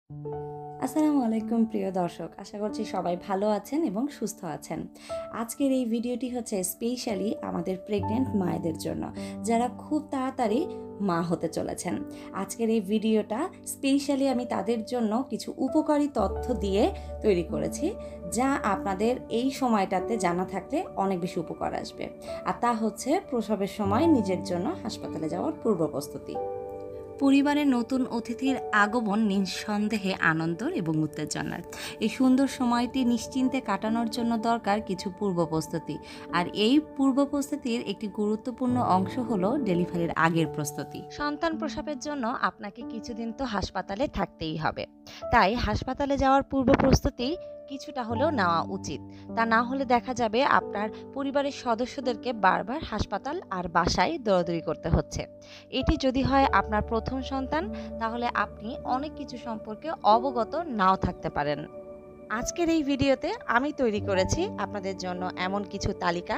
আসসালামু আলাইকুম প্রিয় দর্শক, আশা করছি সবাই ভালো আছেন এবং সুস্থ আছেন। আজকের এই ভিডিওটি হচ্ছে স্পেশালি আমাদের প্রেগনেন্ট মায়েদের জন্য, যারা খুব তাড়াতাড়ি মা হতে চলেছেন। আজকের এই ভিডিওটা স্পেশালি আমি তাদের জন্য কিছু উপকারী তথ্য দিয়ে তৈরি করেছি, যা আপনাদের এই সময়টাতে জানা থাকলে অনেক বেশি উপকার আসবে। আর তা হচ্ছে প্রসবের সময় নিজের জন্য হাসপাতালে যাওয়ার পূর্ব প্রস্তুতি। পরিবারের নতুন অতিথির আগমন নিঃসন্দেহে আনন্দ এবং উত্তেজনার। এই সুন্দর সময়টি নিশ্চিন্তে কাটানোর জন্য দরকার কিছু পূর্ব প্রস্তুতি। আর এই পূর্ব প্রস্তুতির একটি গুরুত্বপূর্ণ অংশ হলো ডেলিভারির আগের প্রস্তুতি। সন্তান প্রসবের জন্য আপনাকে কিছুদিন তো হাসপাতালে থাকতেই হবে, তাই হাসপাতালে যাওয়ার পূর্ব প্রস্তুতি কিছুটা হলেও নেওয়া উচিত। তা না হলে দেখা যাবে আপনার পরিবারের সদস্যদেরকে বারবার হাসপাতাল আর বাসায় দৌড়াদৌড়ি করতে হচ্ছে। এটি যদি হয় আপনার প্রথম সন্তান, তাহলে আপনি অনেক কিছু সম্পর্কে অবগত নাও থাকতে পারেন। আজকের এই ভিডিওতে আমি তৈরি করেছি আপনাদের জন্য এমন কিছু তালিকা,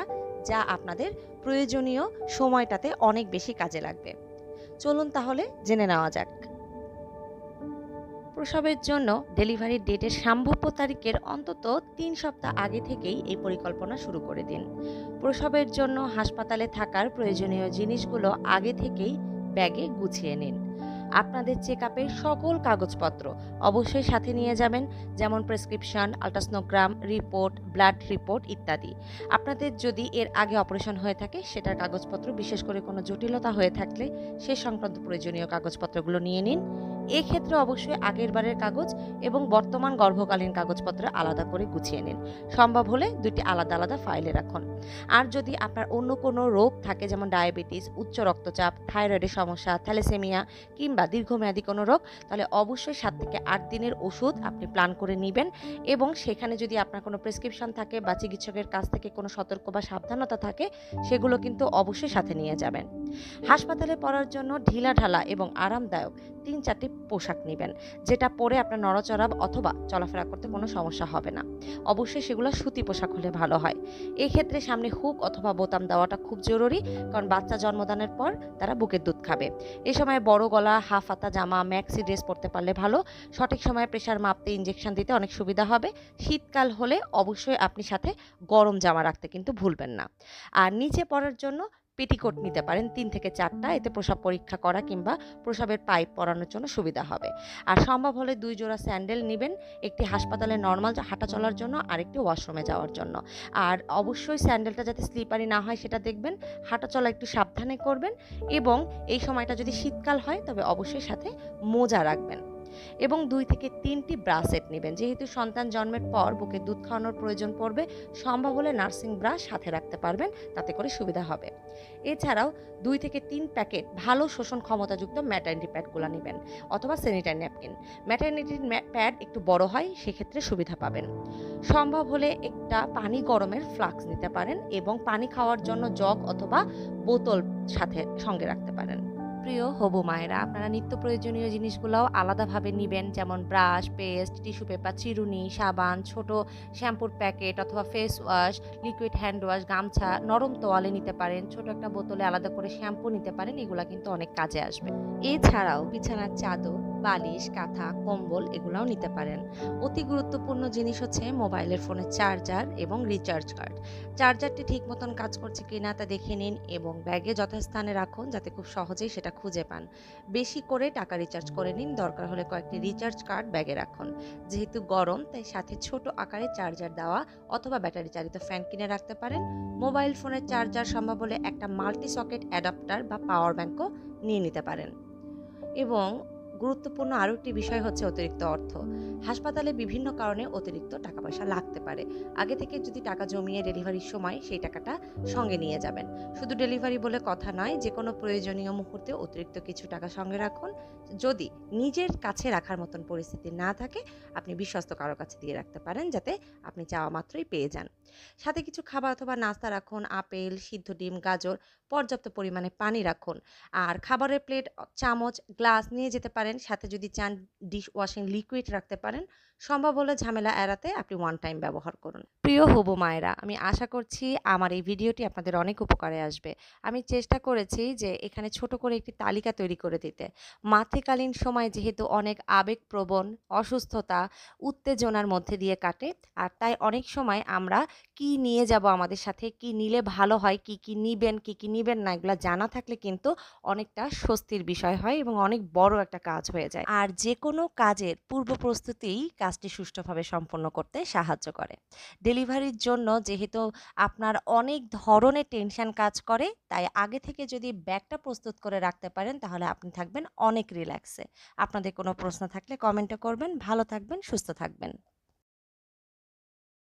যা আপনাদের প্রয়োজনীয় সময়টাতে অনেক বেশি কাজে লাগবে। চলুন তাহলে জেনে নেওয়া যাক। প্রসবের জন্য ডেলিভারির ডেটের সম্ভাব্য তারিখের অন্তত ৩ সপ্তাহ আগে থেকেই এই পরিকল্পনা শুরু করে দিন। প্রসবের জন্য হাসপাতালে থাকার প্রয়োজনীয় জিনিসগুলো আগে থেকেই ব্যাগে গুছিয়ে নিন। আপনাদের চেকআপের সকল কাগজপত্র অবশ্যই সাথে নিয়ে যাবেন, যেমন prescription, ultrasonogram report, blood report ইত্যাদি। আপনাদের যদি এর আগে অপারেশন হয়ে থাকে সেটার কাগজপত্র, বিশেষ করে কোনো জটিলতা হয়ে থাকলে সে সংক্রান্ত প্রয়োজনীয় কাগজপত্রগুলো নিয়ে নিন। এক্ষেত্রে অবশ্যই আগের বারের কাগজ এবং বর্তমান গর্ভকালীন কাগজপত্র আলাদা করে গুছিয়ে নিন। সম্ভব হলে দুটি আলাদা আলাদা ফাইলে রাখুন। আর যদি আপনার অন্য কোনো রোগ থাকে, যেমন ডায়াবেটিস, উচ্চ রক্তচাপ, থাইরয়েডের সমস্যা, থ্যালাসেমিয়া কিংবা দীর্ঘমেয়াদী কোনো রোগ, তাহলে অবশ্যই 7 থেকে 8 দিনের ওষুধ আপনি প্ল্যান করে নেবেন। এবং সেখানে যদি আপনার কোনো প্রেসক্রিপশন থাকে বা চিকিৎসকের কাছ থেকে কোনো সতর্ক বা সাবধানতা থাকে, সেগুলো কিন্তু অবশ্যই সাথে নিয়ে যাবেন। হাসপাতালে পড়ার জন্য ঢিলাঢালা এবং আরামদায়ক 3-4টি পোশাক নেবেন, যেটা পরে আপনার নড়াচড়া অথবা চলাফেরা করতে কোনো সমস্যা হবে না। অবশ্যই সেগুলো সুতি পোশাক হলে ভালো হয়। এক্ষেত্রে সামনে হুক অথবা বোতাম দেওয়াটা খুব জরুরি, কারণ বাচ্চা জন্মদানের পর তারা বুকের দুধ খাবে। এ সময় বড় গলা, হাফ হাতা জামা, ম্যাক্সি ড্রেস পরতে পারলে ভালো। সঠিক সময়ে প্রেশার মাপতে, ইনজেকশন দিতে অনেক সুবিধা হবে। শীতকাল হলে অবশ্যই আপনি সাথে গরম জামা রাখতে কিন্তু ভুলবেন না। আর নিচে পরার জন্য পেটিকোট নিতে পারেন 3 থেকে 4টা, এতে প্রসব পরীক্ষা করা কিংবা প্রসবের পাইপ পরানোর জন্য সুবিধা হবে। আর সম্ভব হলে 2 জোড়া স্যান্ডেল নেবেন, একটি হাসপাতালে নর্মাল হাঁটা চলার জন্য আর একটি ওয়াশরুমে যাওয়ার জন্য। আর অবশ্যই স্যান্ডেলটা যাতে স্লিপারি না হয় সেটা দেখবেন। হাঁটা চলা একটু সাবধানে করবেন এবং এই সময়টা যদি শীতকাল হয় তবে অবশ্যই সাথে মোজা রাখবেন। এবং 2 থেকে 3টি ব্রা সেট নেবেন, যেহেতু সন্তান জন্মের পর বুকে দুধ খাওয়ানোর প্রয়োজন পড়বে। সম্ভব হলে নার্সিং ব্রা সাথে রাখতে পারবেন, তাতে করে সুবিধা হবে। এছাড়াও 2 থেকে 3 প্যাকেট ভালো শোষণ ক্ষমতাযুক্ত ম্যাটারনিটি প্যাডগুলো নেবেন, অথবা স্যানিটারি ন্যাপকিন। ম্যাটারনিটির প্যাড একটু বড় হয়, সেক্ষেত্রে সুবিধা পাবেন। সম্ভব হলে একটা পানি গরমের ফ্লাক্স নিতে পারেন এবং পানি খাওয়ার জন্য জগ অথবা বোতল সাথে সঙ্গে রাখতে পারেন। প্রিয় হবু মায়েরা, আপনারা নিত্য প্রয়োজনীয় জিনিসগুলোও আলাদাভাবে নিবেন, যেমন ব্রাশ, পেস্ট, টিস্যু পেপার, চিরুনি, সাবান, ছোট শ্যাম্পুর প্যাকেট অথবা face wash, liquid hand wash, গামছা, নরম তোয়ালে নিতে পারেন, ছোট একটা বোতলে আলাদা করে শ্যাম্পু নিতে পারেন। এগুলা কিন্তু অনেক কাজে আসবে। এছাড়াও বিছানার চাদর, বালিশ, কাঁথা, কম্বল এগুলাও নিতে পারেন। অতি গুরুত্বপূর্ণ জিনিস হচ্ছে মোবাইলের ফোনের চার্জার এবং রিচার্জ কার্ড। চার্জারটি ঠিক মতন কাজ করছে কিনা তা দেখে নিন এবং ব্যাগে যথাস্থানে রাখুন, যাতে খুব সহজেই সেটা খুঁজে পান। বেশি করে টাকা রিচার্জ করে নিন, দরকার হলে কয়েকটি রিচার্জ কার্ড ব্যাগে রাখুন। যেহেতু গরম, তাই সাথে ছোট আকারে চার্জার দেওয়া অথবা ব্যাটারি চালিত ফ্যান কিনে রাখতে পারেন। মোবাইল ফোনের চার্জার সম্ভব হলে একটা মাল্টি সকেট অ্যাডাপ্টার বা পাওয়ার ব্যাংকও নিয়ে নিতে পারেন। এবং গুরুত্বপূর্ণ আরও একটি বিষয় হচ্ছে অতিরিক্ত অর্থ। হাসপাতালে বিভিন্ন কারণে অতিরিক্ত টাকা পয়সা লাগতে পারে। আগে থেকে যদি টাকা জমিয়ে ডেলিভারির সময় সেই টাকাটা সঙ্গে নিয়ে যাবেন। শুধু ডেলিভারি বলে কথা নয়, যে কোনো প্রয়োজনীয় মুহূর্তে অতিরিক্ত কিছু টাকা সঙ্গে রাখুন। যদি নিজের কাছে রাখার মতন পরিস্থিতি না থাকে, আপনি বিশ্বস্ত কারো কাছে দিয়ে রাখতে পারেন, যাতে আপনি চাওয়া মাত্রই পেয়ে যান। সাথে কিছু খাবার অথবা নাস্তা রাখুন, আপেল, সিদ্ধ ডিম, গাজর, পর্যাপ্ত পরিমাণে পানি রাখুন। আর খাবারের প্লেট, চামচ, গ্লাস নিয়ে যেতে পারেন। সাথে যদি চান ডিশ ওয়াশিং লিকুইড রাখতে পারেন। সম্ভব হলে ঝামেলা এড়াতে আপনি ওয়ান টাইম ব্যবহার করুন। প্রিয় হবু মায়েরা, আমি আশা করছি আমার এই ভিডিওটি আপনাদের অনেক উপকারে আসবে। আমি চেষ্টা করেছি যে এখানে ছোট করে একটি তালিকা তৈরি করে দিতে। মাতৃকালীন সময় যেহেতু অনেক আবেগপ্রবণ, অসুস্থতা, উত্তেজনার মধ্যে দিয়ে কাটে। আর তাই অনেক সময় আমরা কি নিয়ে যাব আমাদের সাথে, কি নিলে ভালো হয়, কি নিবেন, কি নিবেন না, এগুলা জানা থাকলে কিন্তু অনেকটা স্বস্তির বিষয় হয় এবং অনেক বড় একটা কাজ হয়ে যায়। আর যেকোনো কাজের পূর্ব প্রস্তুতিই কাজটি সুষ্ঠুভাবে সম্পন্ন করতে সাহায্য করে। ডেলিভারির জন্য যেহেতু আপনার অনেক ধরনের টেনশন কাজ করে, তাই আগে থেকে যদি ব্যাগটা প্রস্তুত করে রাখতে পারেন তাহলে আপনি থাকবেন অনেক রিল্যাক্সে। আপনাদের কোনো প্রশ্ন থাকলে কমেন্টে করবেন। ভালো থাকবেন, সুস্থ থাকবেন।